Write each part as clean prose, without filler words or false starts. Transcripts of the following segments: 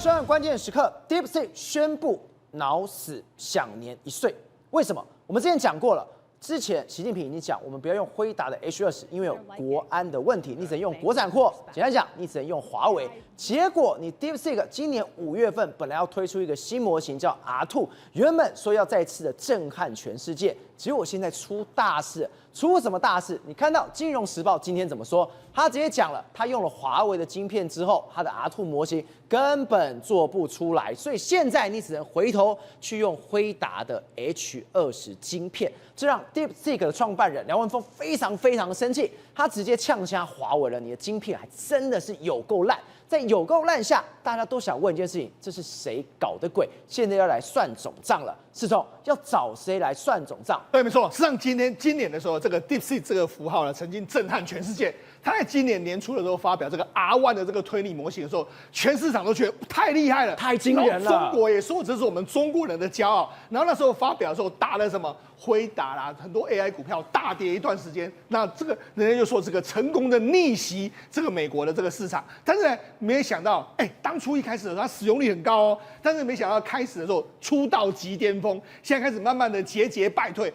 收看关键时刻 ，DeepSeek 宣布脑死，享年1岁。为什么？我们之前讲过了。之前习近平已经讲，我们不要用辉达的 H20，因为有国安的问题，你只能用国产货。简单讲，你只能用华为。结果你 DeepSeek 今年5月份本来要推出一个新模型叫 R2，原本说要再次的震撼全世界，结果现在出大事。出什么大事？你看到《金融时报》今天怎么说？他直接讲了，他用了华为的晶片之后，他的 R2 模型根本做不出来，所以现在你只能回头去用辉达的 H20晶片，这让 DeepSeek 的创办人梁文峰非常生气，他直接呛瞎华为了，你的晶片还真的是有够烂。在有够烂下，大家都想问一件事情：这是谁搞的鬼？现在要来算总账了。世聪要找谁来算总账？对，没错。实际上，今年的时候，这个 DeepSeek 这个符号呢，曾经震撼全世界。他在今年年初的时候发表这个 R1 的这个推理模型的时候，全市场都觉得太厉害了，太惊人了。中国也说这是我们中国人的骄傲。然后那时候发表的时候，打了什么辉达啦，很多 AI 股票大跌一段时间。那这个人家就说这个成功的逆袭这个美国的这个市场，但是呢，没想到，当初一开始的时候它使用率很高哦，但是没想到开始的时候出道即巅峰，现在开始慢慢的节节败退，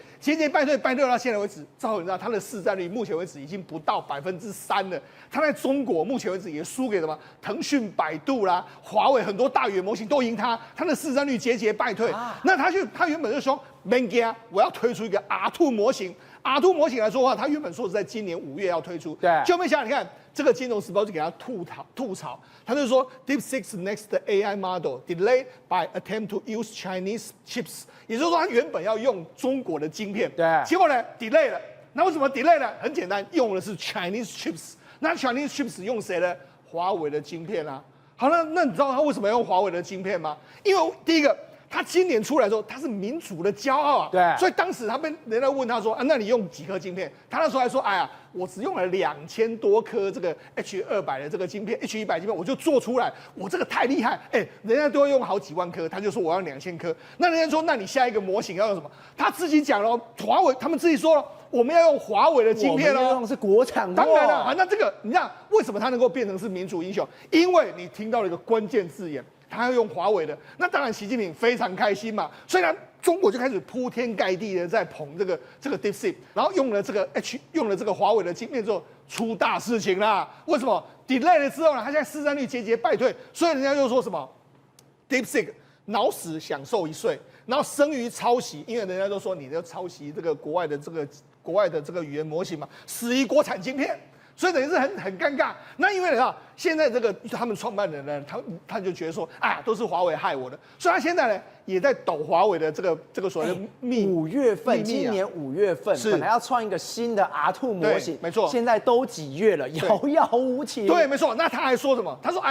败退到现在为止，赵你知道它的市占率目前为止已经不到3%了。它在中国目前为止也输给什么腾讯、百度啦、华为很多大语言模型都赢它，它的市占率节节败退。那他原本就说，我要推出一个 R2 模型。R2 模型来说的话，他原本说是在今年5月要推出，对，就没想到你看这个《金融时报》就给他吐槽，他就说 DeepSeek's next AI model delayed by attempt to use Chinese chips， 也就是说他原本要用中国的晶片，对，结果呢 delay 了。那为什么 delay 呢？很简单，用的是 Chinese chips。那 Chinese chips 用谁呢？华为的晶片啊。好了，那你知道他为什么要用华为的晶片吗？因为第一个，他今年出来的时候，他是民主的骄傲啊。对。所以当时人家问他说那你用几颗晶片？他那时候还说，我只用了2000多颗这个 H200的这个晶片 ，H100晶片我就做出来，我这个太厉害。人家都要用好几万颗，他就说我要2000颗。那人家说，那你下一个模型要用什么？他自己讲了，华为他们自己说了。我们要用华为的晶片哦，用的是国产货。当然了，那这个你看为什么他能够变成是民主英雄？因为你听到了一个关键字眼，他要用华为的。那当然，习近平非常开心嘛。虽然中国就开始铺天盖地的在捧这个 DeepSeek， 然后用了这个华为的晶片之后，出大事情啦。为什么 delay 了之后呢？他现在市占率节节败退，所以人家就说什么 DeepSeek 脑死享受1岁，然后生于抄袭，因为人家都说你要抄袭这个国外的这个语言模型嘛，死于国产晶片，所以等于是很尴尬。那因为呢，现在这个他们创办人呢，他就觉得说，都是华为害我的，所以他现在呢也在抖华为的这个所谓的5月份，今年5月份本来要创一个新的 R2 模型，没错，现在都几月了，遥遥无期。对，没错。那他还说什么？他说，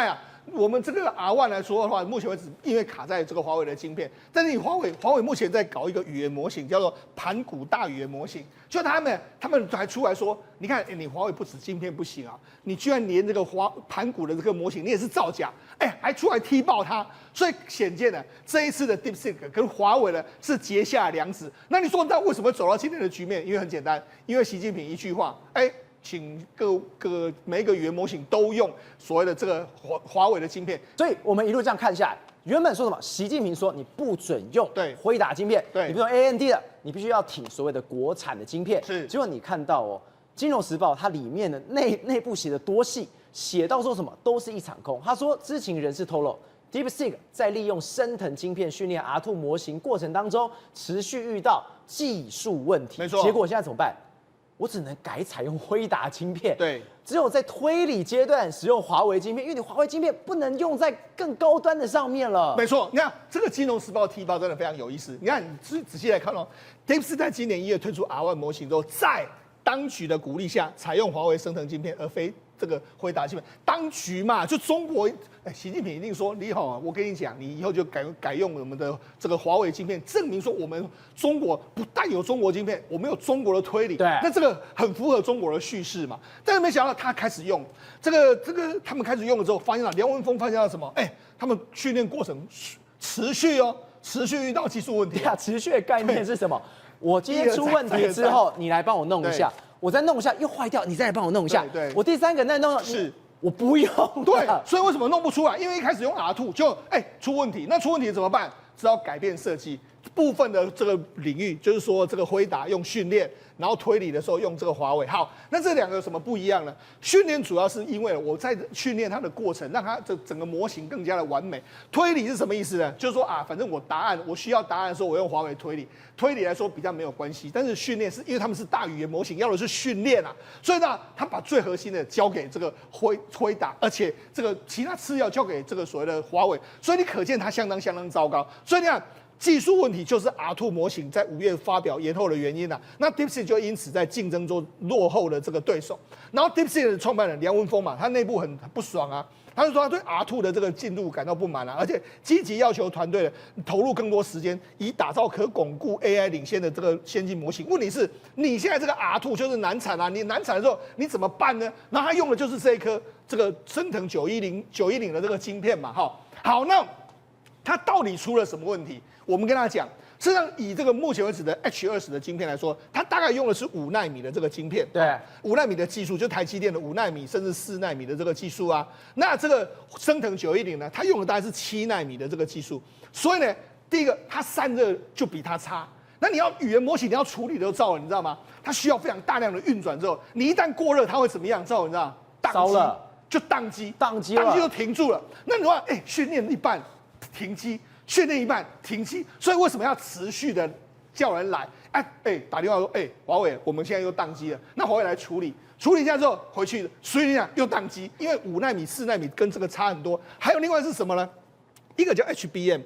我们这个 R1 来说的话，目前为止因为卡在这个华为的晶片，但是你华为目前在搞一个语言模型，叫做盘古大语言模型，就他们还出来说，你看，你华为不止晶片不行啊，你居然连这个盘古的这个模型你也是造假，还出来踢爆它，所以显见呢，这一次的 DeepSeek 跟华为呢是结下梁子。那你说那为什么走到今天的局面？因为很简单，因为习近平一句话，请每一个语言模型都用所谓的这个华为的晶片，所以我们一路这样看下来，原本说什么？习近平说你不准用辉达晶片，你不用 AMD 的，你必须要挺所谓的国产的晶片。是，结果你看到《金融时报》它里面的内部写的多细，写到说什么都是一场空。他说，知情人士透露，DeepSeek 在利用升腾晶片训练 R2 模型过程当中，持续遇到技术问题。没错，结果现在怎么办？我只能改采用辉达晶片，对，只有在推理阶段使用华为晶片，因为你华为晶片不能用在更高端的上面了。没错，你看这个《金融时报》踢爆真的非常有意思。你看，你仔细来看DeepSeek 在今年1月推出 R1 模型之后，在当局的鼓励下，采用华为升腾晶片，而非这个辉达晶片。当局嘛，就中国，习近平一定说，你好，我跟你讲，你以后就改用我们的这个华为晶片，证明说我们中国不但有中国晶片，我们有中国的推理。对，那这个很符合中国的叙事嘛。但是没想到他开始用这个，他们开始用了之后，发现了梁文峰发现到什么？他们训练过程持续遇到技术问题。持续的概念是什么？我今天出问题之后，你来帮我弄一下，我再弄一下又坏掉，你再来帮我弄一下。对，我第3个再弄，是我不用。对，所以为什么弄不出来？因为一开始用 R2 就出问题，那出问题怎么办？只好改变设计。部分的这个领域，就是说这个辉达用训练，然后推理的时候用这个华为。好，那这两个有什么不一样呢？训练主要是因为我在训练它的过程，让它这整个模型更加的完美。推理是什么意思呢？就是说反正我需要答案的时候，我用华为推理。推理来说比较没有关系，但是训练是因为他们是大语言模型，要的是训练啊，所以呢，他把最核心的交给这个辉达，而且这个其他次要交给这个所谓的华为，所以你可见它相当糟糕。所以你看。技术问题就是 R2 模型在5月发表延后的原因啊，那 DeepSeek 就因此在竞争中落后了这个对手。然后 DeepSeek 的创办人梁文峰嘛，他内部很不爽啊，他就说他对 R2 的这个进度感到不满啊，而且积极要求团队投入更多时间，以打造可巩固 AI 领先的这个先进模型。问题是，你现在这个 R2 就是难产啊，你难产的时候你怎么办呢？然后他用的就是这一颗这个升腾910的这个晶片嘛，好，那它到底出了什么问题？我们跟他讲，实际上以这个目前为止的 H20的晶片来说，它大概用的是5奈米的这个晶片，对，5奈米的技术，就台积电的5奈米甚至4奈米的这个技术啊。那这个升腾910呢，它用的大概是7奈米的这个技术。所以呢，第一个它散热就比它差。那你要语言模型你要处理都糟了，你知道吗？它需要非常大量的运转之后，你一旦过热，它会怎么样？糟了，你知道吗？烧了就宕机了，就停住了。那你说，训练一半停机。训练一半停机，所以为什么要持续的叫人来？打电话说，华为，我们现在又宕机了，那华为来处理一下之后回去，所以讲又宕机，因为5奈米、4奈米跟这个差很多。还有另外是什么呢？一个叫 HBM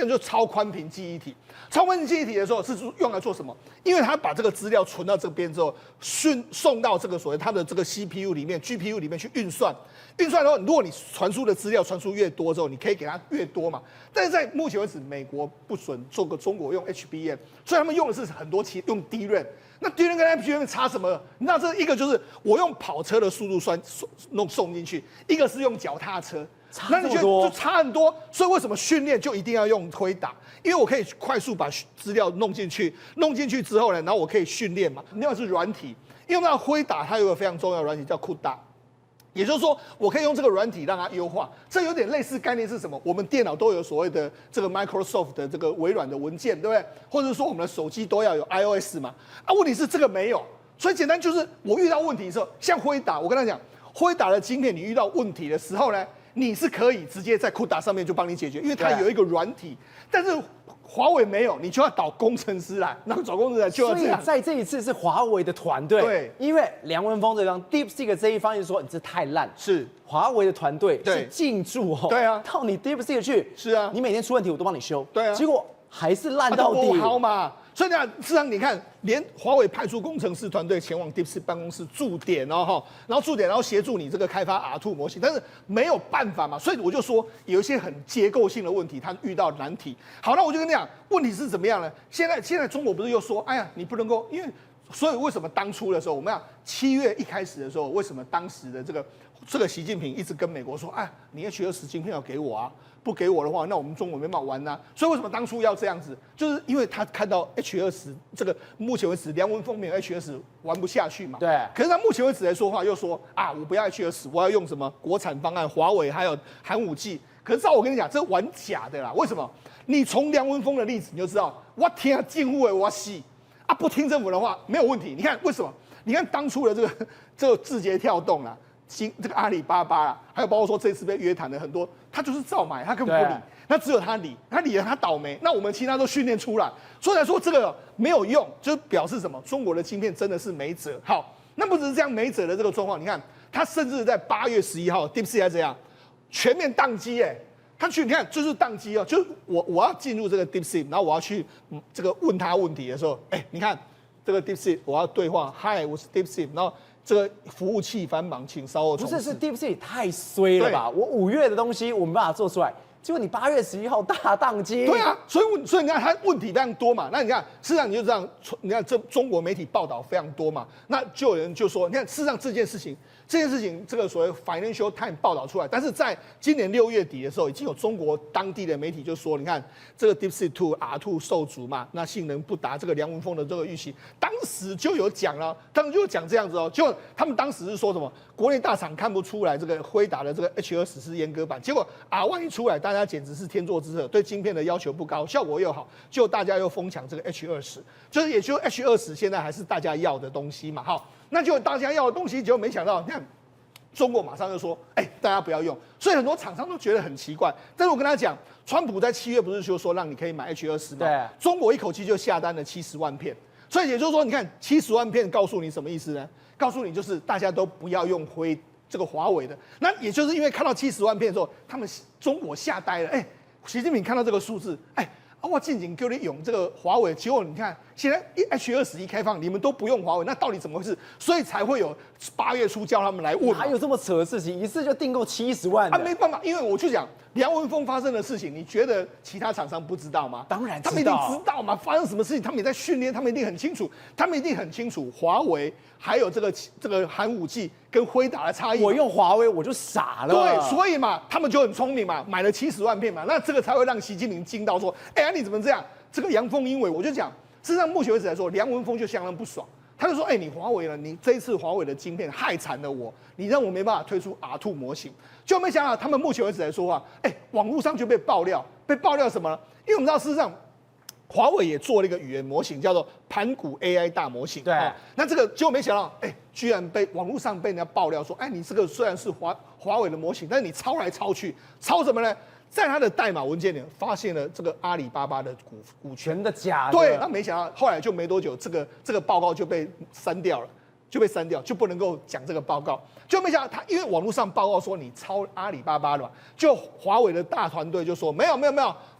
就超宽频记忆体。超宽频记忆体的时候是用来做什么？因为它把这个资料存到这边之后，送到这个所谓它的这个 CPU 里面、GPU 里面去运算。运算的话，如果你传输的资料传输越多之后，你可以给它越多嘛。但是在目前为止，美国不准中国用 HBM， 所以他们用的是很多用 DRAM。那 DRAM 跟 HBM 差什么？你知道这一个就是我用跑车的速度送进去，一个是用脚踏车。那你觉得就差很多，所以为什么训练就一定要用辉达？因为我可以快速把资料弄进去之后呢，然后我可以训练嘛。另外是软体，因为那辉达它有个非常重要的软体叫 CUDA， 也就是说我可以用这个软体让它优化。这有点类似概念是什么？我们电脑都有所谓的这个 Microsoft 的这个微软的文件，对不对？或者说我们的手机都要有 iOS 嘛？问题是这个没有，所以简单就是我遇到问题的时候，像辉达，我跟他讲，辉达的晶片你遇到问题的时候呢？你是可以直接在CUDA上面就帮你解决，因为它有一个软体，但是华为没有，你就要找工程师来，然后找工程师来就要这样。所以在这一次是华为的团队，对，因为梁文峰这方 DeepSeek 这一方就说你这太烂，是华为的团队是进驻对啊，到你 DeepSeek 去，是啊，你每天出问题我都帮你修，对啊，结果还是烂到底，好嘛。所以呢，事实上你看，连华为派出工程师团队前往 DeepSeek 办公室驻点然后协助你这个开发 R2 模型，但是没有办法嘛，所以我就说有一些很结构性的问题，它遇到难题。好，那我就跟你讲，问题是怎么样呢？现在中国不是又说，你不能够，因为所以为什么当初的时候，我们要7月一开始的时候，为什么当时的这个习近平一直跟美国说，你H20晶片要给我啊？不给我的话，那我们中国没办法玩啊。所以为什么当初要这样子？就是因为他看到 H20这个目前为止梁文峰没有 H20玩不下去嘛。对。可是他目前为止来说话，又说我不要 H20，我要用什么国产方案，华为还有寒武纪。可是照我跟你讲，这玩假的啦。为什么？你从梁文峰的例子你就知道，我听政府的我死不听政府的话没有问题。你看为什么？你看当初的这个字节跳动啦。这个阿里巴巴啦，还有包括说这次被约谈的很多，他就是照买，他根本不理，那只有他理了他倒霉，那我们其他都训练出来，所以来说这个没有用，就表示什么？中国的晶片真的是没辙。好，那不只是这样没辙的这个状况，你看他甚至在8月11号 ，DeepSeek 还怎样全面宕机他去你看就是宕机哦，就是我要进入这个 DeepSeek， 然后我要去这个问他问题的时候，你看这个 DeepSeek 我要对话，嗨，我是 DeepSeek， 然后。这个服务器繁忙，请稍后重试。不是 DeepSeek 太衰了吧？我5月的东西我没办法做出来，结果你8月11号大宕机。对啊，所以你看它问题非常多嘛。那你看，事实上你就这样，你看这中国媒体报道非常多嘛。那就有人就说，你看事实上这件事情这件事情，这个所谓 Financial Times 报道出来，但是在今年6月底的时候，已经有中国当地的媒体就说，你看这个 DeepSeek 2 R2 受阻嘛，那性能不达这个梁文峰的这个预期，当时就有讲了，当时就讲这样子哦，就他们当时是说什么，国内大厂看不出来这个辉达的这个 H20是阉割版，结果 R1一出来，大家简直是天作之合，对晶片的要求不高，效果又好，就大家又疯抢这个 H20，就是也就 H20现在还是大家要的东西嘛，好，那就大家要的东西，结果没想到，你看。中国马上就说：“大家不要用。”所以很多厂商都觉得很奇怪。但是我跟他讲，川普在7月不是就说让你可以买 H20吗？对，中国一口气就下单了70万片。所以也就是说，你看70万片，告诉你什么意思呢？告诉你就是大家都不要用这个华为的。那也就是因为看到70万片之后，他们中国吓呆了。习近平看到这个数字，我近景给你用这个华为，结果你看现在H20一开放，你们都不用华为，那到底怎么回事？所以才会有8月初叫他们来问。还有这么扯的事情，一次就订购70万的？没办法，因为我就讲梁文峰发生的事情，你觉得其他厂商不知道吗？当然知道，他们一定知道嘛，发生什么事情，他们也在训练，他们一定很清楚，华为还有这个寒武纪跟辉达的差异。我用华为我就傻了。对，所以嘛，他们就很聪明嘛，买了70万片嘛，那这个才会让习近平惊到说，你怎么这样？这个阳奉阴违，我就讲，事实上目前为止来说，梁文峰就相当不爽。他就说：“你华为了，你这一次华为的晶片害惨了我，你让我没办法推出 R2 模型。”就没想到他们目前为止来说网络上就被爆料什么呢？因为我们知道，事实上华为也做了一个语言模型，叫做盘古 AI 大模型。对，那这个结果没想到，居然被网络上被人家爆料说，你这个虽然是华为的模型，但是你抄来抄去，抄什么呢？在他的代码文件里发现了这个阿里巴巴的股权的假的。对，那没想到后来就没多久，这个报告就被删掉了，就不能够讲这个报告。就没想到他因为网络上报告说你抄阿里巴巴的嘛，就华为的大团队就说没有，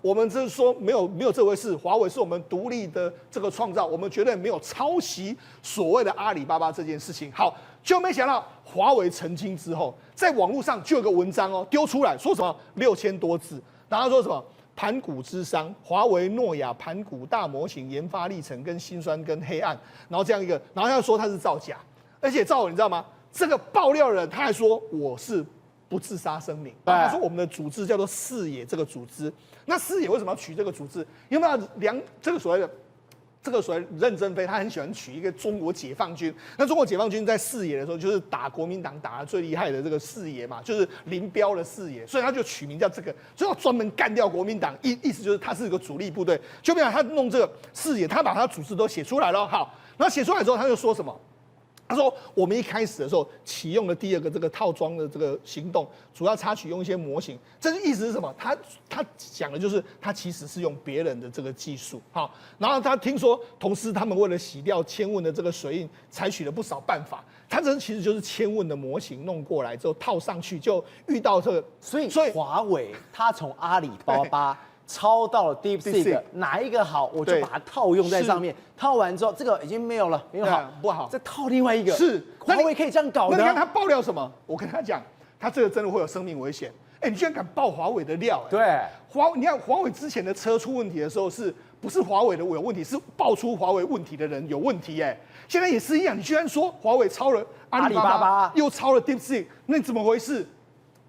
我们这是说没有这回事，华为是我们独立的这个创造，我们绝对没有抄袭所谓的阿里巴巴这件事情。好，就没想到华为澄清之后，在网络上就有个文章丢出来说什么6000多字，然后说什么盘古之殇，华为诺亚盘古大模型研发历程跟辛酸跟黑暗，然后这样一个，然后他说他是造假，而且造你知道吗？这个爆料人他还说我是不自杀声明，他说我们的组织叫做视野这个组织，那视野为什么要取这个组织？因为这个所谓任正非，他很喜欢取一个中国解放军。那中国解放军在视野的时候，就是打国民党打得最厉害的这个视野嘛，就是林彪的视野，所以他就取名叫这个，所以要专门干掉国民党，意思就是他是一个主力部队。就没想他弄这个视野，他把他组织都写出来了。好，然后写出来之后，他就说什么？他说：“我们一开始的时候启用了第2个这个套装的这个行动，主要插取用一些模型。这个意思是什么？他讲的就是他其实是用别人的这个技术，好，然后他听说同时他们为了洗掉千问的这个水印，采取了不少办法。他这其实就是千问的模型弄过来之后套上去，就遇到这个，所以华为他从阿里巴巴。”抄到了 DeepSeek 哪一个好，我就把它套用在上面。套完之后，这个已经没有了，没有好，不好，再套另外一个。是华为可以这样搞的。那你看他爆料什么？我跟他讲，他这个真的会有生命危险。你居然敢爆华为的料？对，你看华为之前的车出问题的时候，不是华为的有问题，是爆出华为问题的人有问题。现在也是一样，你居然说华为抄了阿里巴巴，又抄了 DeepSeek，那怎么回事？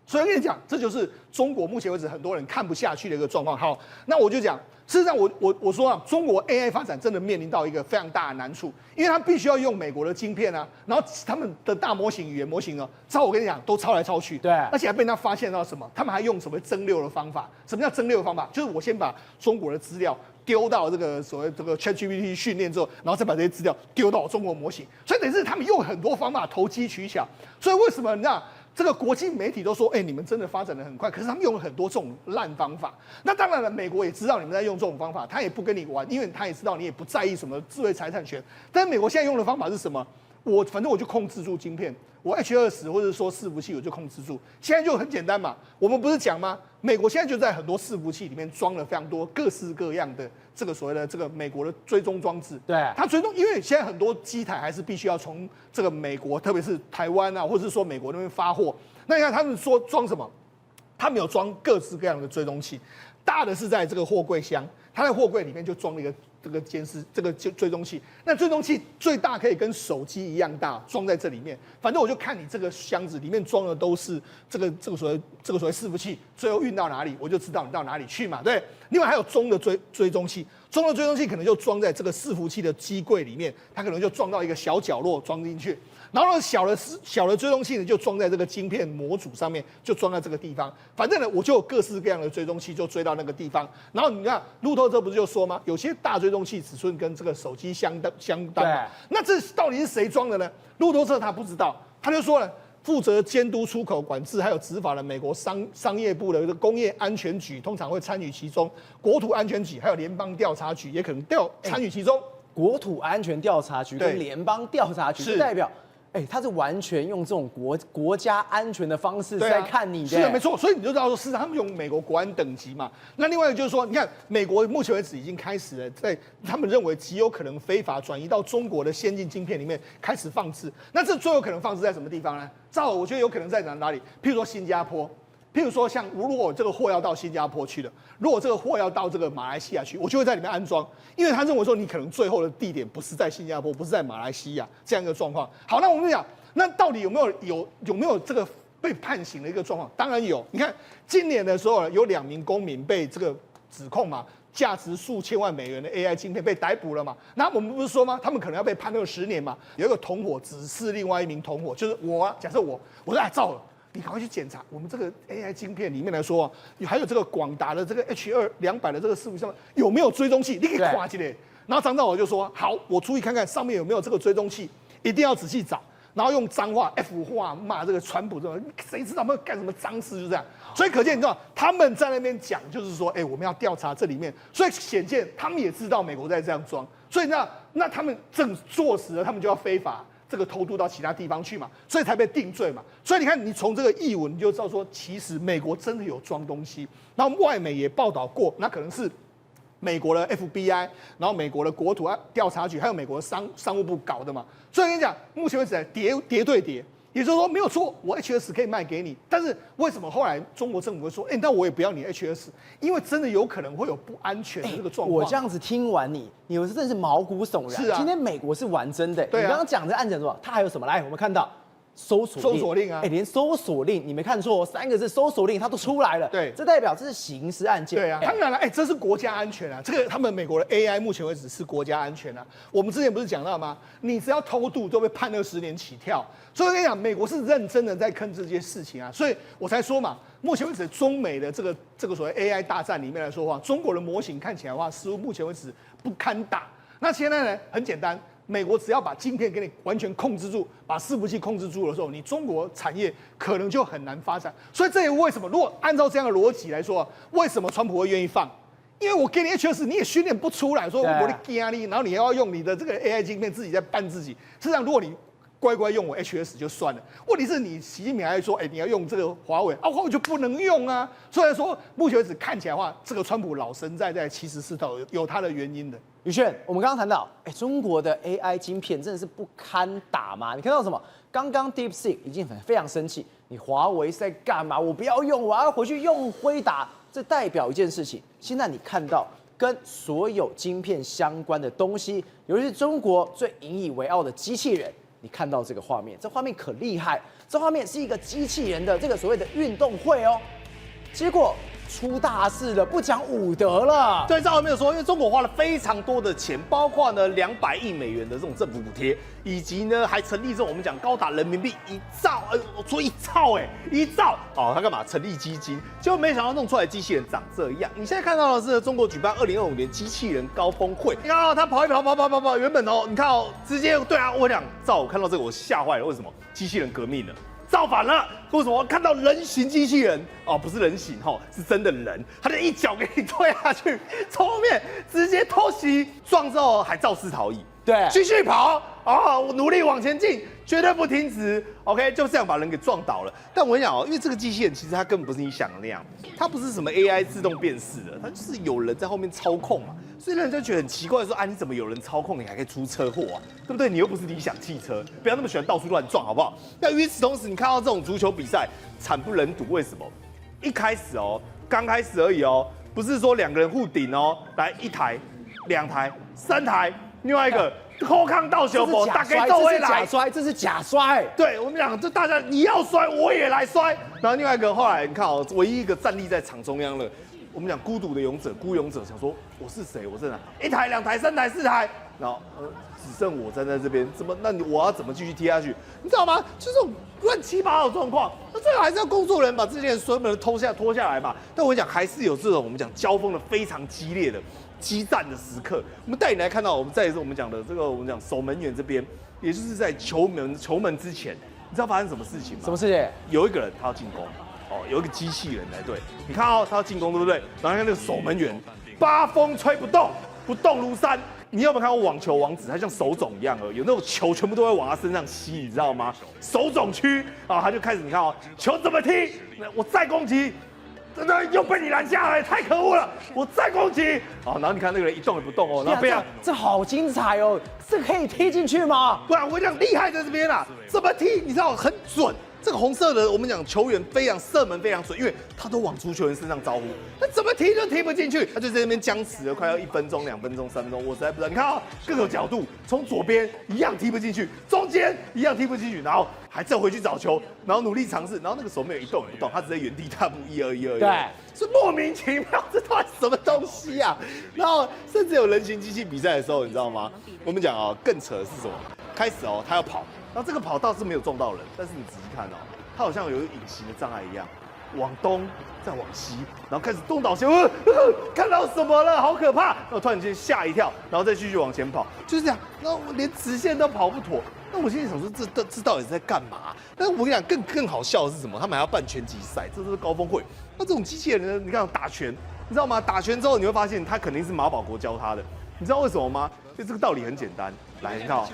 所以我跟你讲，这就是中国目前为止很多人看不下去的一个状况。好，那我就讲，事实上我说中国 AI 发展真的面临到一个非常大的难处，因为它必须要用美国的晶片啊，然后他们的大模型、语言模型呢，我跟你讲，都抄来抄去，对，而且还被人家发现到什么？他们还用什么蒸馏的方法？什么叫蒸馏的方法？就是我先把中国的资料丢到这个所谓这个 ChatGPT 训练之后，然后再把这些资料丢到中国模型，所以等于是他们用很多方法投机取巧。所以为什么你知道？这个国际媒体都说，你们真的发展的很快，可是他们用了很多这种烂方法。那当然了，美国也知道你们在用这种方法，他也不跟你玩，因为他也知道你也不在意什么智慧财产权。但是美国现在用的方法是什么？反正我就控制住晶片，我 H20或者说伺服器我就控制住。现在就很简单嘛，我们不是讲吗？美国现在就在很多伺服器里面装了非常多各式各样的这个所谓的这个美国的追踪装置。对，它追踪，因为现在很多机台还是必须要从这个美国，特别是台湾啊，或者是说美国那边发货。那你看他们说装什么？他们有装各式各样的追踪器。大的是在这个货柜箱，它在货柜里面就装了一个这个监视这个追踪器。那追踪器最大可以跟手机一样大，装在这里面。反正我就看你这个箱子里面装的都是这个所谓伺服器，最后运到哪里，我就知道你到哪里去嘛，对。另外还有中的追踪器，中的追踪器可能就装在这个伺服器的机柜里面，它可能就装到一个小角落装进去。然后呢，小的追踪器呢，就装在这个晶片模组上面，就装在这个地方。反正呢，我就有各式各样的追踪器，就追到那个地方。然后你看，路透社不是就说吗？有些大追踪器尺寸跟这个手机相当嘛。那这到底是谁装的呢？路透社他不知道，他就说了，负责监督出口管制还有执法的美国商业部的这个工业安全局通常会参与其中，国土安全局还有联邦调查局也可能参与其中。国土安全调查局跟联邦调查局是代表。他是完全用这种国家安全的方式在看你的，是的，没错。所以你就知道说，事实上他们用美国国安等级嘛。那另外就是说，你看美国目前为止已经开始了在他们认为极有可能非法转移到中国的先进晶片里面开始放置。那这最有可能放置在什么地方呢？我觉得有可能在哪里？譬如说新加坡。譬如说，像如果这个货要到新加坡去的，如果这个货要到这个马来西亚去，我就会在里面安装，因为他认为说你可能最后的地点不是在新加坡，不是在马来西亚这样一个状况。好，那我们讲，那到底有没有这个被判刑的一个状况？当然有。你看今年的时候，有2名公民被这个指控嘛，价值数千万美元的 AI 晶片被逮捕了嘛？那我们不是说吗？他们可能要被判20年嘛？有一个同伙指示另外一名同伙，就是我啊，假设我说照了。你赶快去检查我们这个 AI 晶片里面来说，还有这个广达的这个 H200的这个伺服器上面有没有追踪器？你可以跨进来。然后张兆我就说好，我出去看看上面有没有这个追踪器，一定要仔细找，然后用脏话 F 话骂这个川普，谁知道他们干什么脏事？就这样。所以可见你知道他们在那边讲，就是说，我们要调查这里面，所以显见他们也知道美国在这样装，所以那他们正坐实了，他们就要非法。这个偷渡到其他地方去嘛，所以才被定罪嘛。所以你看，你从这个译文你就知道说，其实美国真的有装东西。然后外媒也报道过，那可能是美国的 FBI， 然后美国的国土调查局，还有美国的商务部搞的嘛。所以我跟你讲，目前为止叠对叠。也就是说，没有错，我 HS 可以卖给你，但是为什么后来中国政府会说，那我也不要你 HS， 因为真的有可能会有不安全的这个状况。我这样子听完你有真的是毛骨悚然。是啊，今天美国是玩真的。对啊，你刚刚讲的案件什么？它还有什么？来，我们看到搜索令啊，连搜索令你没看错，3个字搜索令它都出来了。对，这代表这是刑事案件。对啊，当然了，这是国家安全啊，这个他们美国的 AI 目前为止是国家安全啊。我们之前不是讲到吗？你只要偷渡都被判20年起跳。所以我跟你讲，美国是认真的在看这些事情啊，所以我才说嘛，目前为止中美的这个所谓 AI 大战里面来说的话，中国的模型看起来的话，似乎目前为止不堪打。那现在呢，很简单，美国只要把晶片给你完全控制住，把伺服器控制住的时候，你中国产业可能就很难发展。所以这也为什么，如果按照这样的逻辑来说，为什么川普会愿意放？因为我给你 HS， 你也训练不出来，说我的压力，然后你要用你的这个 AI 晶片自己在扮自己。事实上，如果你乖乖用我 HS 就算了，问题是你习近平还说，你要用这个华为啊，华为就不能用啊。所以说，目前为止看起来的话，这个川普老神在其实是有他的原因的。宇轩，我们刚刚谈到，中国的 AI 晶片真的是不堪打吗？你看到什么？刚刚 DeepSeek 已经非常生气，你华为是在干嘛？我不要用，我要回去用辉达。这代表一件事情，现在你看到跟所有晶片相关的东西，尤其是中国最引以为傲的机器人。你看到这个画面，这画面可厉害，这画面是一个机器人的这个所谓的运动会哦，结果出大事了，不讲武德了。对，赵文没有说，因为中国花了非常多的钱，包括呢200亿美元的这种政府补贴，以及呢还成立这种我们讲高达人民币1兆，我说1兆哦，他干嘛成立基金？结果没想到弄出来的机器人长这样。你现在看到的是中国举办2025年机器人高峰会，你看到他跑一跑，原本你看直接对啊，我讲赵，我看到这个我吓坏了，为什么？机器人革命了。造反了！为什么看到人形机器人？不是人形是真的人，他就一脚给你推下去，从后面直接偷袭，撞之后还肇事逃逸。对，继续跑我努力往前进，绝对不停止。OK， 就这样把人给撞倒了。但我跟你讲因为这个机器人其实它根本不是你想的那样，它不是什么 AI 自动辨识的，它就是有人在后面操控嘛。所以人就觉得很奇怪，说你怎么有人操控，你还可以出车祸啊？对不对？你又不是理想汽车，不要那么喜欢到处乱撞，好不好？那与此同时，你看到这种足球比赛惨不忍睹，为什么？一开始刚开始而已不是说2个人互顶哦，来1台、2台、3台，另外一个后康到小宝，大概都会来。这是假摔。对我们讲，这大家你要摔，我也来摔。然后另外一个后来你看哦，唯一一个站立在场中央了。我们讲孤独的勇者，孤勇者想说我是谁？我在哪？1台、2台、3台、4台，然后只剩我站在这边，怎么？那我要怎么继续踢下去？你知道吗？就这种乱七八糟的状况，那最后还是要工作人员把这些人所有人拖下来嘛。但我讲还是有这种我们讲交锋的非常激烈的激战的时刻。我们带你来看到，我们在我们讲的这个我们讲守门员这边，也就是在球门之前，你知道发生什么事情吗？什么事情？有一个人他要进攻。哦，有一个机器人来对，你看哦，他要进攻，对不对？然后看那个守门员，八风吹不动，不动如山。你有没有看过网球王子？他像手冢一样有那种球全部都会往他身上吸，你知道吗？手冢区啊，他就开始你看哦，球怎么踢？我再攻击，那又被你拦下来，太可恶了！我再攻击，好，然后你看那个人一动也不动哦，然后非常这好精彩哦，这可以踢进去吗？不然我讲厉害在这边啦，怎么踢？你知道很准。这个红色的，我们讲球员非常射门非常准，因为他都往足球员身上招呼，他怎么踢就踢不进去，他就在那边僵持了快要1分钟、2分钟、3分钟，我实在不知道。你看啊，各个角度，从左边一样踢不进去，中间一样踢不进去，然后还再回去找球，然后努力尝试，然后那个守门员一动也不动，他只在原地踏步1-2-1-2-1，对，是莫名其妙，这到底什么东西啊？然后甚至有人形机器比赛的时候，你知道吗？我们讲哦，更扯的是什么？开始哦，他要跑。然后这个跑道是没有撞到人，但是你仔细看哦，它好像有一个隐形的障碍一样，往东再往西，然后开始东倒西，看到什么了？好可怕！然后突然间吓一跳，然后再继续往前跑，就是这样。然后我连直线都跑不妥。那我心里想说，这到底是在干嘛？但是我跟你讲，更好笑的是什么？他们还要办拳击赛，这都是高峰会。那这种机器人呢？你看打拳，你知道吗？打拳之后你会发现，他肯定是马保国教他的。你知道为什么吗？就这个道理很简单。来，你看哦，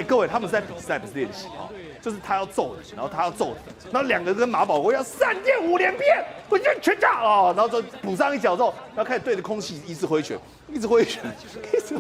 各位，他们是在比赛，不是练习哦。就是他要揍人，然后他要揍人，然后2个跟马保国要3电5连鞭，我就全炸哦，然后就补上一脚之后，然后开始对着空气一直挥拳，一直挥拳。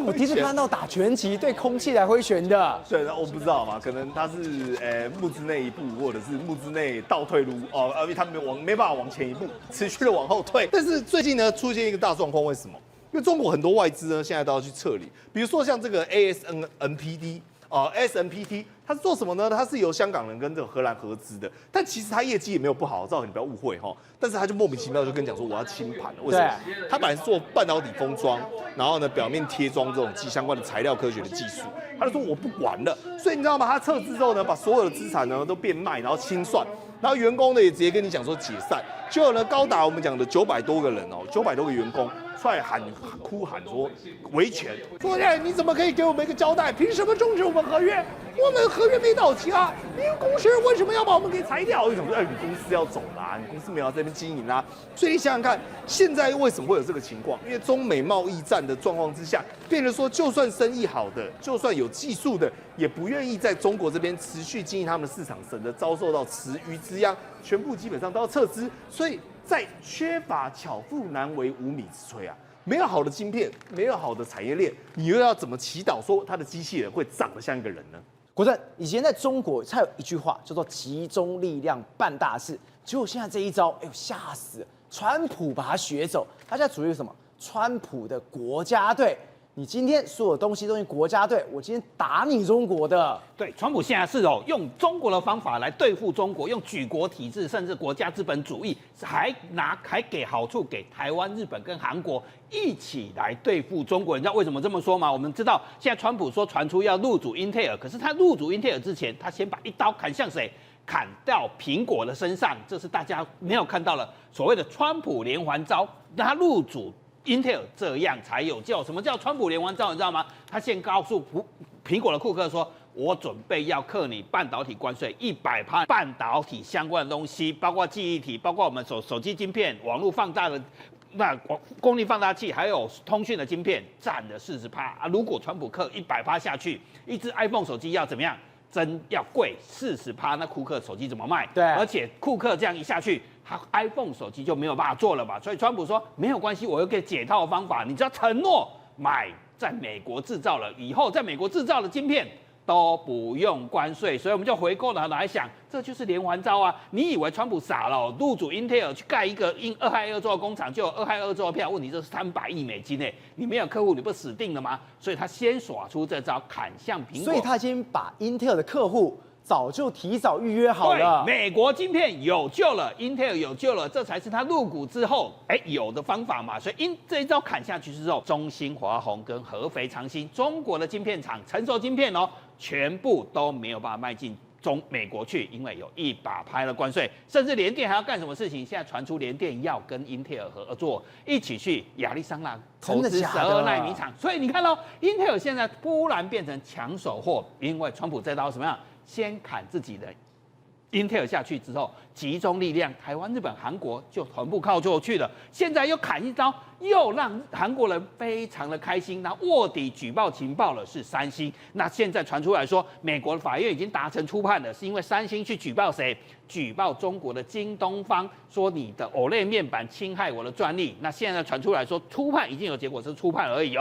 我第一次看到打拳击对空气来挥拳的。对，然后我不知道嘛，可能他是木之内一步，或者是木之内倒退路哦，因为他没办法往前一步，持续的往后退。但是最近呢，出现一个大状况，为什么？因为中国很多外资呢，现在都要去撤离，比如说像这个 ASMPT。SMPT 它是做什么呢？它是由香港人跟这个荷兰合资的，但其实它业绩也没有不好，赵你不要误会哈。但是它就莫名其妙就跟你讲说我要清盘了，为什么？它本来是做半导体封装，然后呢表面贴装这种相关的材料科学的技术，他就说我不管了。所以你知道吗？他撤资之后呢，把所有的资产呢都变卖，然后清算，然后员工呢也直接跟你讲说解散，结果呢高达我们讲的900多个人哦，900多个员工。出来哭喊说维权，说你怎么可以给我们一个交代？凭什么终止我们合约？我们合约没到期啊！你公司为什么要把我们给裁掉？为什么？你公司要走啦，你公司没有在这边经营啦。所以你想想看，现在为什么会有这个情况？因为中美贸易战的状况之下，变成说，就算生意好的，就算有技术的，也不愿意在中国这边持续经营他们的市场，省得遭受到池鱼之殃，全部基本上都要撤资。所以。在缺乏巧妇难为无米之炊啊，没有好的晶片，没有好的产业链，你又要怎么祈祷说他的机器人会长得像一个人呢？国正，以前在中国才有一句话叫做集中力量办大事，结果现在这一招，哎呦吓死了！川普把他学走，他现在处于什么？川普的国家队。你今天所有东西都是国家队，我今天打你中国的。对，川普现在是用中国的方法来对付中国，用举国体制甚至国家资本主义，还给好处给台湾、日本跟韩国一起来对付中国。你知道为什么这么说吗？我们知道现在川普说传出要入主英特尔，可是他入主英特尔之前，他先把一刀砍向谁？砍到苹果的身上，这是大家没有看到了所谓的川普连环招，让他入主。Intel 这样才有救。什么叫川普连环招？你知道吗？他先告诉苹果的库克说：“我准备要课你半导体关税100%，半导体相关的东西，包括记忆体，包括我们手机晶片、网络放大的功率放大器，还有通讯的晶片，占了40%啊！如果川普课100%下去，一只 iPhone 手机要怎么样？真要贵40%，那库克手机怎么卖？对，而且库克这样一下去。” iPhone 手机就没有办法做了嘛，所以川普说没有关系，我有个解套的方法，你只要承诺买在美国制造了，以后在美国制造的晶片都不用关税，所以我们就回过头来想，这就是连环招啊！你以为川普傻了，入主英特尔去盖一个俄亥俄州的工厂，就有俄亥俄州的票？问题这是300亿美金你没有客户，你不死定了吗？所以他先耍出这招，砍向苹果。所以他已经把英特尔的客户早就提早预约好了。对，美国晶片有救了，英特尔有救了，这才是他入股之后有的方法嘛。所以这一招砍下去之后，中兴、华虹跟合肥、长兴中国的晶片厂成熟晶片全部都没有办法卖进美国去，因为有一把拍了关税，甚至联电还要干什么事情？现在传出联电要跟英特尔合作，一起去亚利桑那投资12奈米厂。所以你看英特尔现在突然变成抢手货，因为川普这刀怎么样？先砍自己的英特尔下去之后，集中力量，台湾、日本、韩国就全部靠过去了。现在又砍一刀，又让韩国人非常的开心。那卧底举报情报了是三星，那现在传出来说，美国的法院已经达成初判了，是因为三星去举报谁？举报中国的京东方，说你的 OLED 面板侵害我的专利。那现在传出来说，初判已经有结果，是初判而已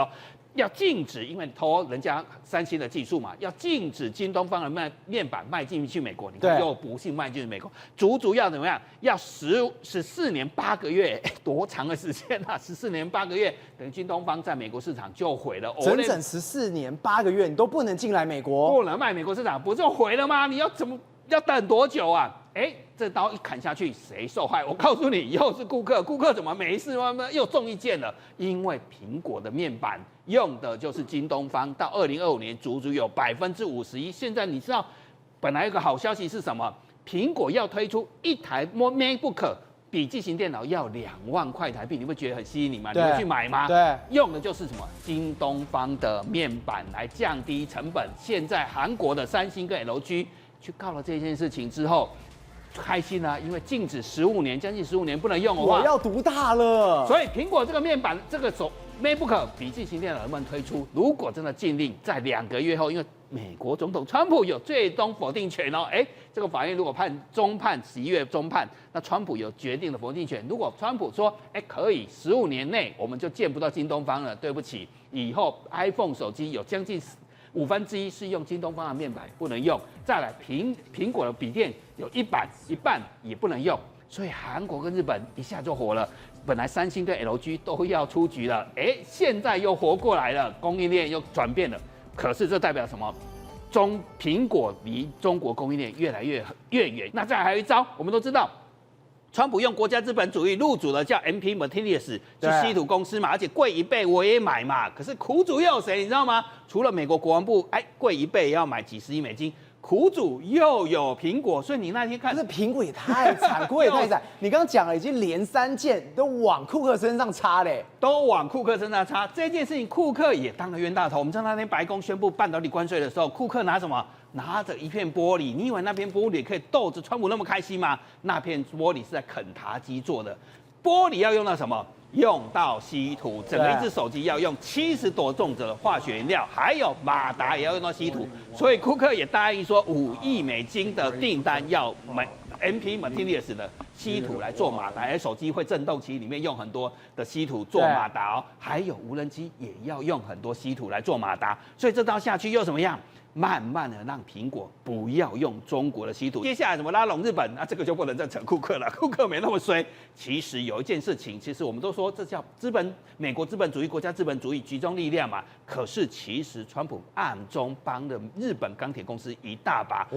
要禁止，因为偷人家三星的技术嘛，要禁止京东方的面板卖进去美国。你看又不幸卖进去美国，足足要怎么样？要14年8个月，多长的时间啊！14年8个月，等于京东方在美国市场就毁了。整整14年8个月，你都不能进来美国，不能卖美国市场，不就毁了吗？你要等多久啊？这刀一砍下去，谁受害？我告诉你，又是顾客。顾客怎么没事又中一箭了？因为苹果的面板用的就是京东方，到2025年足足有51%。现在你知道，本来有个好消息是什么？苹果要推出一台 MacBook 笔记型电脑要2万块台币，你会觉得很吸引你吗？你会去买吗？对，用的就是什么京东方的面板来降低成本。现在韩国的三星跟 LG 去告了这件事情之后，开心啊，因为禁止15年，将近15年不能用的话，我要独大了。所以苹果这个面板，这个MacBook 笔记型电脑能不能推出？如果真的禁令，在2个月后，因为美国总统川普有最终否定权这个法院如果中判11月中判，那川普有决定的否定权。如果川普说可以15年内我们就见不到京东方了，对不起，以后 iPhone 手机有将近1/5是用京东方的面板，不能用。再来苹果的笔电有一半也不能用，所以韩国跟日本一下就火了。本来三星跟 LG 都要出局了，现在又活过来了，供应链又转变了。可是这代表什么？苹果离中国供应链越来越远。那再来还有一招，我们都知道，川普用国家资本主义入主了叫 MP Materials 去稀土公司嘛，而且贵1倍我也买嘛。可是苦主又有谁？你知道吗？除了美国国防部，贵1倍也要买几10亿美金。苦主又有苹果，所以你那天看，这苹果也太惨，果也太惨。你刚刚讲了，已经连3件都往库克身上插嘞，都往库克身上插。这件事情，库克也当了冤大头。我们知道那天白宫宣布半导体关税的时候，库克拿什么？拿着一片玻璃。你以为那片玻璃可以逗着川普那么开心吗？那片玻璃是在肯塔基做的，玻璃要用到什么？用到稀土，整个一只手机要用70多重的化学原料，还有马达也要用到稀土，所以库克也答应说5亿美金的订单要买 MP Materials 的稀土来做马达，而手机会震动器里面用很多的稀土做马达还有无人机也要用很多稀土来做马达，所以这刀下去又怎么样？慢慢的让苹果不要用中国的稀土，接下来怎么拉拢日本？那这个就不能再扯库克了，库克没那么衰。其实有一件事情，其实我们都说这叫美国资本主义、国家资本主义集中力量嘛。可是其实川普暗中帮了日本钢铁公司一大把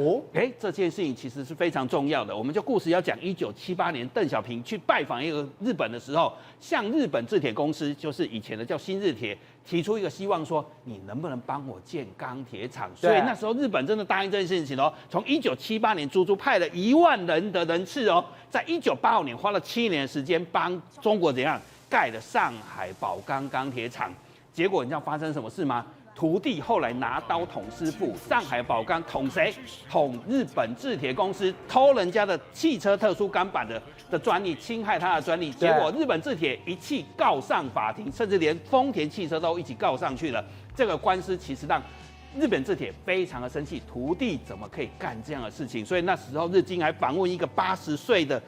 这件事情其实是非常重要的。我们就故事要讲1978年邓小平去拜访一个日本的时候，向日本制铁公司，就是以前的叫新日铁，提出一个希望说，你能不能帮我建钢铁厂？所以那时候日本真的答应这件事情从1978年足足派了1万人的人次在1985年花了7年的时间帮中国怎样盖了上海宝钢钢铁厂。结果你知道发生什么事吗？徒弟后来拿刀捅师傅，上海宝钢捅谁？捅日本制铁公司，偷人家的汽车特殊钢板的专利，侵害他的专利。结果日本制铁一气告上法庭，甚至连丰田汽车都一起告上去了。这个官司其实让日本制铁非常的生气，徒弟怎么可以干这样的事情？所以那时候日经还访问一个80岁的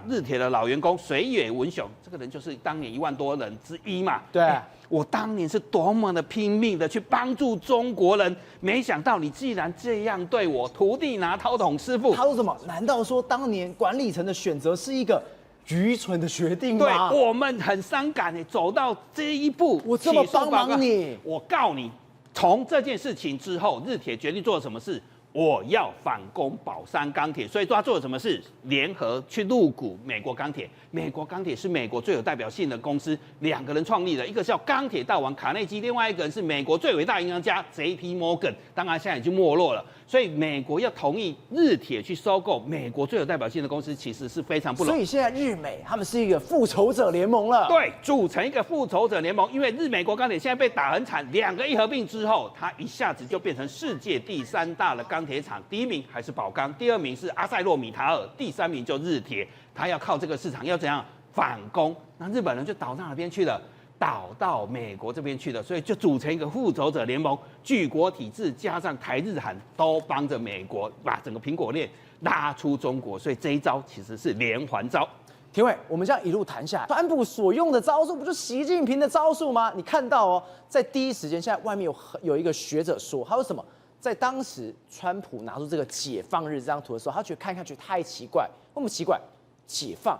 日铁的老员工水野文雄，这个人就是当年1万多人之一嘛。对，我当年是多么的拼命的去帮助中国人，没想到你既然这样对我，徒弟拿刀捅师傅。他说什么？难道说当年管理层的选择是一个愚蠢的决定吗？对，我们很伤感诶，走到这一步，我这么帮忙你，我告你，从这件事情之后，日铁决定做了什么事？我要反攻宝山钢铁，所以他做了什么事？联合去入股美国钢铁。美国钢铁是美国最有代表性的公司，2个人创立的，一个叫钢铁大王卡内基，另外一个人是美国最伟大银行家 J.P. Morgan， 当然现在已经没落了。所以美国要同意日铁去收购美国最有代表性的公司，其实是非常不容易。所以现在日美他们是一个复仇者联盟了。对，组成一个复仇者联盟，因为美国钢铁现在被打很惨，2个一合并之后，它一下子就变成世界第3大的钢铁厂，第1名还是宝钢，第2名是阿塞洛米塔尔，第3名就日铁。他要靠这个市场要怎样反攻？那日本人就倒到哪边去了？倒到美国这边去了，所以就组成一个复仇者联盟，举国体制加上台日韩都帮着美国把整个苹果链拉出中国，所以这一招其实是连环招。廷伟，我们这样一路谈下来，川普所用的招数不就是习近平的招数吗？你看到哦，在第一时间，现在外面有一个学者说，他说什么？在当时川普拿出这个解放日这张图的时候，他觉得看觉得太奇怪，为什么奇怪？解放，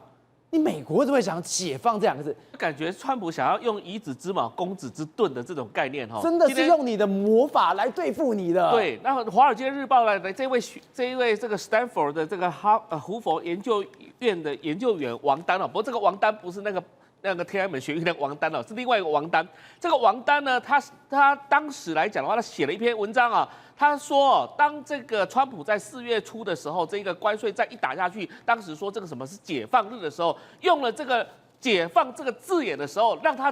你美国怎么会讲解放这2个字？感觉川普想要用以子之矛攻子之盾的这种概念哈，真的是用你的魔法来对付你的。对，那《华尔街日报》的这一位这个 Stanford 的这个胡佛研究院的研究员王丹哦，不过这个王丹不是那个天安门学运的王丹哦，是另外一个王丹。这个王丹呢，他当时来讲的话，他写了一篇文章啊。他说，当这个川普在4月初的时候，这个关税战一打下去，当时说这个什么是解放日的时候，用了这个解放这个字眼的时候，让他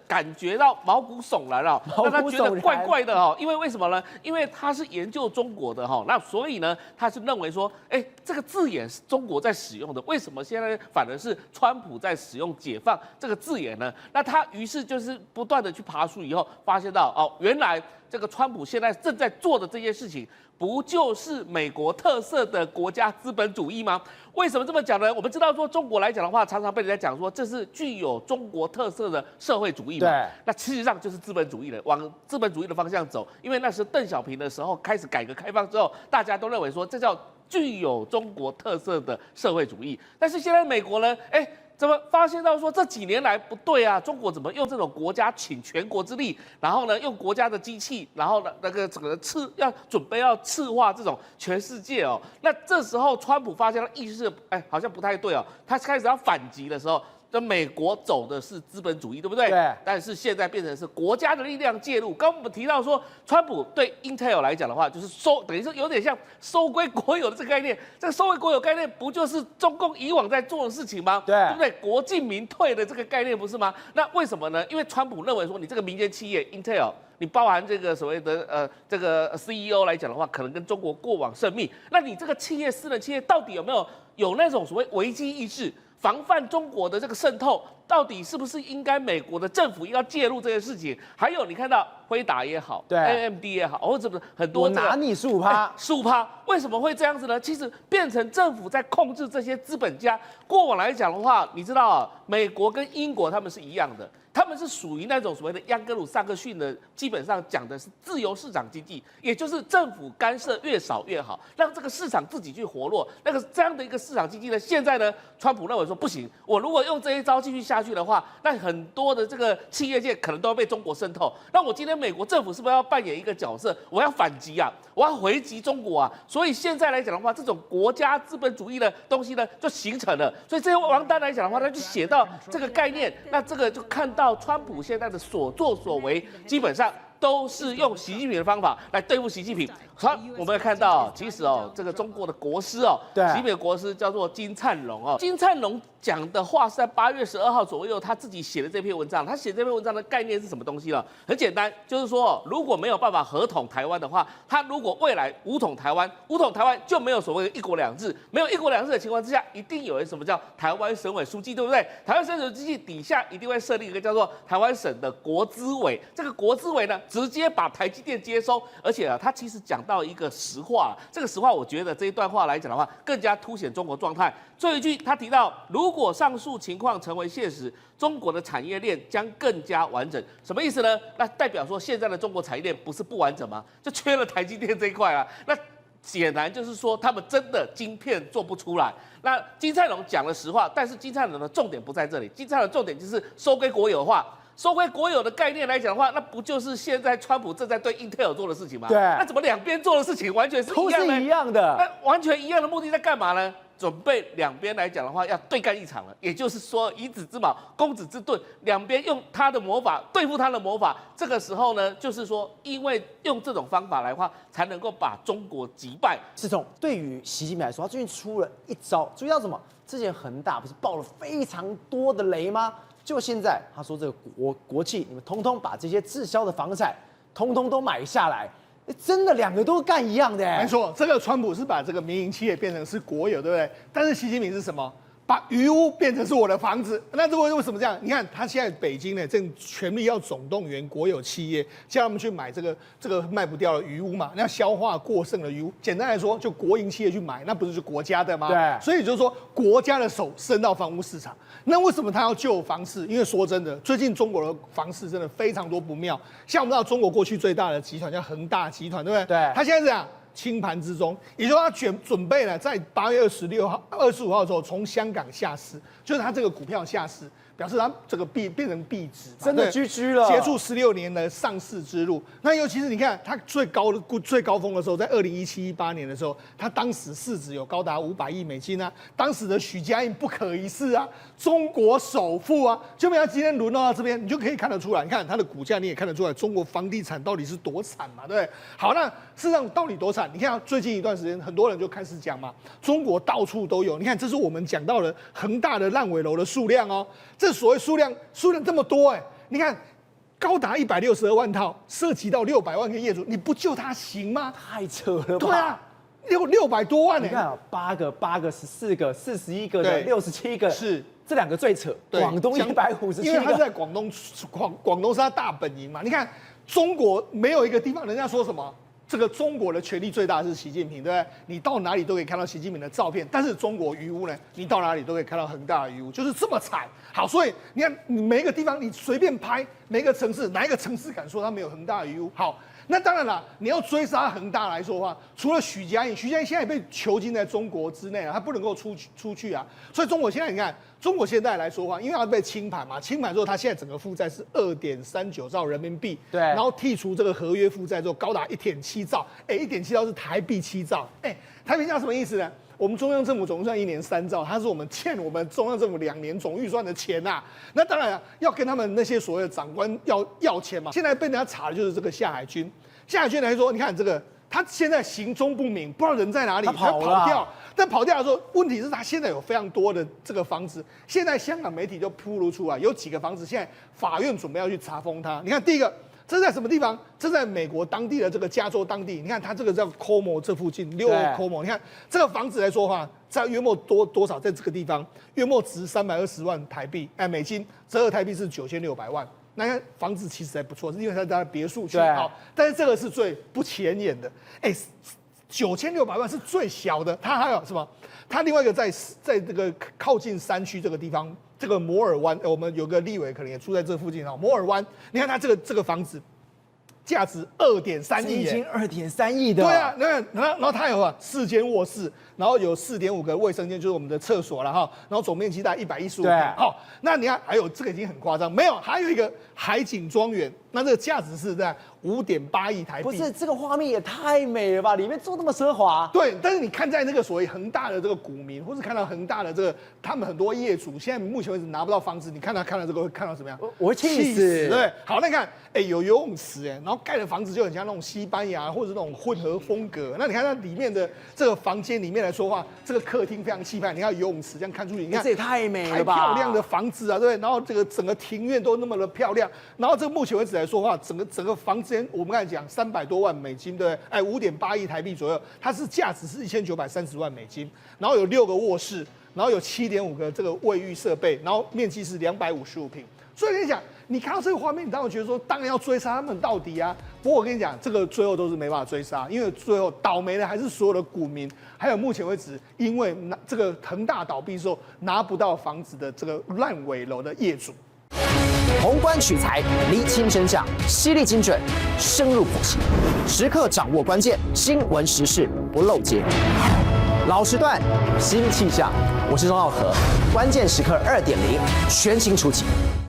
感觉到毛骨悚然了，让他觉得怪怪的哈。因为为什么呢？因为他是研究中国的哈，那所以呢，他是认为说，这个字眼是中国在使用的，为什么现在反而是川普在使用解放这个字眼呢？那他于是就是不断的去爬书以后，发现到哦，原来这个川普现在正在做的这些事情，不就是美国特色的国家资本主义吗？为什么这么讲呢？我们知道说中国来讲的话，常常被人家讲说这是具有中国特色的社会主义嘛。对，那事实上就是资本主义的，往资本主义的方向走。因为那时邓小平的时候开始改革开放之后，大家都认为说这叫具有中国特色的社会主义。但是现在美国呢，怎么发现到说这几年来不对啊？中国怎么用这种国家倾全国之力，然后呢用国家的机器，然后呢那个整个准备要赤化这种全世界哦？那这时候川普发现了意识，好像不太对哦，他开始要反击的时候。那美国走的是资本主义，对不对？对。但是现在变成是国家的力量介入。刚刚我们提到说，川普对 Intel 来讲的话，就是等于是有点像收归国有的这个概念。这个收归国有概念，不就是中共以往在做的事情吗？对，对不对？国进民退的这个概念不是吗？那为什么呢？因为川普认为说，你这个民间企业 Intel。你包含这个所谓的这个 CEO 来讲的话，可能跟中国过往甚密。那你这个私人企业到底有那种所谓危机意识？防范中国的这个渗透，到底是不是应该美国的政府要介入这件事情？还有你看到辉达也好，对 ，AMD 也好，或者很多我拿你15%，15%，为什么会这样子呢？其实变成政府在控制这些资本家。过往来讲的话，你知道啊，美国跟英国他们是一样的。他们是属于那种所谓的央格鲁萨克逊的，基本上讲的是自由市场经济，也就是政府干涉越少越好，让这个市场自己去活络。这样的一个市场经济呢，现在呢，川普认为说不行，我如果用这一招继续下去的话，那很多的这个企业界可能都要被中国渗透。那我今天美国政府是不是要扮演一个角色？我要反击啊，我要回击中国啊。所以现在来讲的话，这种国家资本主义的东西呢，就形成了。所以这些王丹来讲的话，他就写到这个概念，那这个就看到川普现在的所作所为，基本上都是用习近平的方法来对付习近平。好，我们看到，其实这个中国的国师习近平的国师叫做金灿荣金灿荣讲的话是在8月12号左右，他自己写的这篇文章。他写这篇文章的概念是什么东西呢？很简单，就是说，如果没有办法合统台湾的话，他如果未来武统台湾就没有所谓的一国两制，没有一国两制的情况之下，一定有什么叫台湾省委书记，对不对？台湾省委书记底下一定会设立一个叫做台湾省的国资委，这个国资委呢，直接把台积电接收，而且他其实讲到一个实话，这个实话我觉得这一段话来讲的话，更加凸显中国状态。最后一句，他提到，如果上述情况成为现实，中国的产业链将更加完整。什么意思呢？那代表说现在的中国产业链不是不完整吗？就缺了台积电这一块啊。那显然就是说他们真的晶片做不出来。那金灿荣讲了实话，但是金灿荣的重点不在这里，金灿荣的重点就是收归国有化。收归国有的概念来讲的话，那不就是现在川普正在对 Intel 做的事情吗？对。那怎么两边做的事情完全是一样的？都是一样的。那完全一样的目的在干嘛呢？准备两边来讲的话，要对干一场了。也就是说，以子之矛攻子之盾，两边用他的魔法对付他的魔法。这个时候呢，就是说，因为用这种方法来的话，才能够把中国击败。世聪，对于习近平来说，他最近出了一招，注意到什么？之前恒大不是爆了非常多的雷吗？就现在，他说这个国企，你们通通把这些滞销的房产，通通都买下来，真的两个都干一样的。没错，这个川普是把这个民营企业变成是国有，对不对？但是习近平是什么？把余屋变成是我的房子。那这为什么这样？你看他现在北京呢，正全力要总动员国有企业，叫他们去买这个卖不掉的余屋嘛，那消化过剩的余屋。简单来说，就国营企业去买，那不是国家的吗？对。所以就是说，国家的手伸到房屋市场。那为什么他要救房市？因为说真的，最近中国的房市真的非常多不妙。像我们知道，中国过去最大的集团叫恒大集团，对不对？对。他现在是这样。清盘之中，也就是他准备呢，在8月25号的时候从香港下市，就是他这个股票下市，表示他这个变成币值，真的居了，结束16年的上市之路。那尤其是你看，他最高峰的时候，在2017、18年的时候，他当时市值有高达500亿美金啊，当时的许家印不可一世啊，中国首富啊，就没有今天轮到这边，你就可以看得出来，你看他的股价，你也看得出来，中国房地产到底是多惨嘛，对不对？好，那事实上到底多惨？你看最近一段时间，很多人就开始讲嘛，中国到处都有。你看，这是我们讲到的恒大的烂尾楼的数量哦，这所谓数量这么多你看高达162万套，涉及到600万个业主，你不救他行吗？太扯了吧！对啊，600多万你看啊，8个、14个、41个的67个，是这两个最扯。广东157个，因为他是在广东是他大本营嘛。你看中国没有一个地方，人家说什么？这个中国的权力最大的是习近平，对不对？你到哪里都可以看到习近平的照片，但是中国余屋呢？你到哪里都可以看到恒大的余屋，就是这么惨。好，所以你看，你每一个地方你随便拍，每个城市哪一个城市敢说它没有恒大的余屋？好，那当然了，你要追杀恒大来说的话，除了许家印现在被囚禁在中国之内啊，他不能够出去啊。所以中国现在你看，中国现在来说的话，因为它被清盘嘛，清盘之后，它现在整个负债是2.39兆人民币，对，然后剔除这个合约负债之后，高达1.7兆，1.7兆是台币7兆，台币7兆什么意思呢？我们中央政府总预算1年3兆，它是我们欠我们中央政府2年总预算的钱呐。那当然要跟他们那些所谓的长官要钱嘛。现在被人家查的就是这个夏海军，夏海军来说，你看这个。他现在行踪不明，不知道人在哪里，他跑掉。但跑掉的时候，问题是他现在有非常多的这个房子，现在香港媒体就披露出来，有几个房子现在法院准备要去查封他。你看第一个，这是在什么地方？这在美国当地的这个加州当地，你看它这个叫 Como 这附近6 Como， 你看这个房子来说的话，在约莫多少？在这个地方约莫值320万台币，美金，折合台币是9600万。那房子其实还不错，是因为它在别墅区好，但是这个是最不显眼的。9600万是最小的，它还有什么？它另外一个在这个靠近山区这个地方，这个摩尔湾，我们有个立委可能也住在这附近啊。摩尔湾，你看它这个房子。价值2.3亿，已经2.3亿的。对啊，然后它有4间卧室，然后有4.5个卫生间，就是我们的厕所了哈。然后总面积大概115平。好，那你看还有这个已经很夸张，没有，还有一个海景庄园，那这个价值是在5.8亿台币。不是这个画面也太美了吧？里面做那么奢华。对，但是你看在那个所谓恒大的这个股民，或是看到恒大的这个他们很多业主，现在目前为止拿不到房子，你看到这个会看到怎么样？我会气死，对不对？好，那你看，有游泳池，然后盖的房子就很像那种西班牙或者那种混合风格。那你看它里面的这个房间里面来说话，这个客厅非常气派，你看游泳池这样看出去，你看这也太美太了吧？漂亮的房子啊，对不对？然后这个整个庭院都那么的漂亮，然后这个目前为止来说话，整个房间我们刚才讲300多万美金，对不对？5.8亿台币左右，它是价值是1930万美金，然后有6个卧室，然后有7.5个这个卫浴设备，然后面积是255平。所以跟你讲，你看到这个画面，你当然觉得说，当然要追杀他们到底啊。不过我跟你讲，这个最后都是没办法追杀，因为最后倒霉的还是所有的股民，还有目前为止因为这个恒大倒闭之后拿不到房子的这个烂尾楼的业主。宏观取材，厘清真相，犀利精准，深入剖析，时刻掌握关键，新闻时事不漏接。老时段，新气象，我是钟耀和，关键时刻2.0，全新出击。